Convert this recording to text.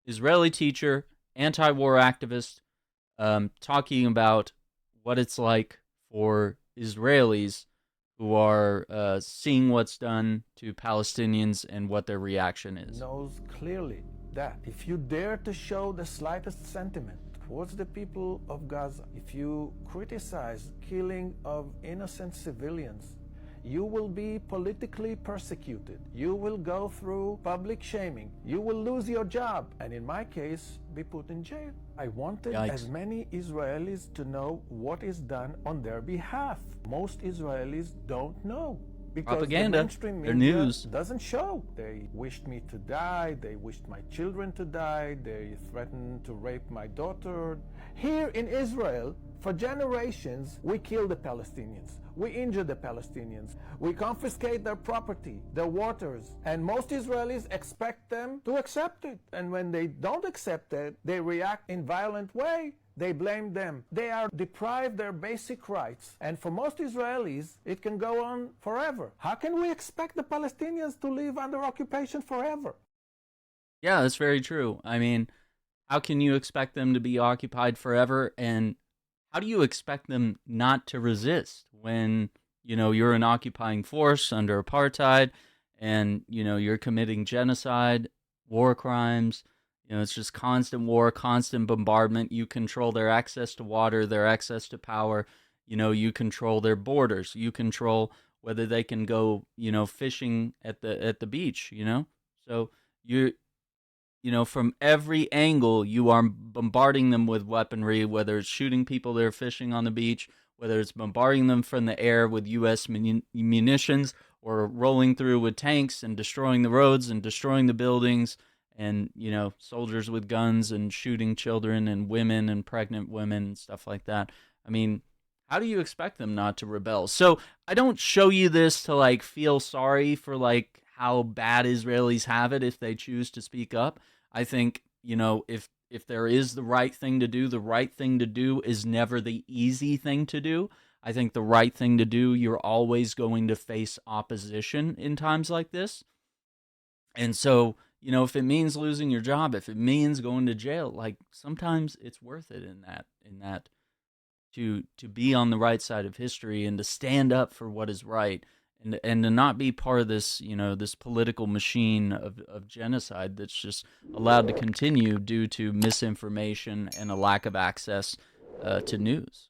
Israeli teacher, anti-war activist, talking about what it's like for Israelis who are seeing what's done to Palestinians and what their reaction is. Knows clearly that if you dare to show the slightest sentiment towards the people of Gaza, if you criticize killing of innocent civilians, you will be politically persecuted. You will go through public shaming. You will lose your job, and in my case, be put in jail. I wanted Yikes. as many Israelis to know what is done on their behalf. Most Israelis don't know. Because Propaganda, the mainstream their media news. doesn't show. They wished me to die. They wished my children to die. They threatened to rape my daughter. Here in Israel, for generations, we kill the Palestinians. We injure the Palestinians. We confiscate their property, their waters. And most Israelis expect them to accept it. And when they don't accept it, they react in violent way. They blame them. They are deprived their basic rights. And for most Israelis, it can go on forever. How can we expect the Palestinians to live under occupation forever? Yeah, that's very true. I mean, how can you expect them to be occupied forever? And how do you expect them not to resist when, you're an occupying force under apartheid and, you're committing genocide, war crimes? It's just constant war, constant bombardment. You control their access to water, their access to power. You control their borders. You control whether they can go, fishing at the beach. So from every angle, you are bombarding them with weaponry, whether it's shooting people that are fishing on the beach, whether it's bombarding them from the air with U.S. munitions, or rolling through with tanks and destroying the roads and destroying the buildings, and, soldiers with guns and shooting children and women and pregnant women and stuff like that. I mean, how do you expect them not to rebel? So I don't show you this to, feel sorry for, how bad Israelis have it if they choose to speak up. I think, if there is the right thing to do is never the easy thing to do. I think the right thing to do, you're always going to face opposition in times like this. And so, if it means losing your job, if it means going to jail, sometimes it's worth it in that to be on the right side of history and to stand up for what is right, and to not be part of this, this political machine of genocide that's just allowed to continue due to misinformation and a lack of access to news.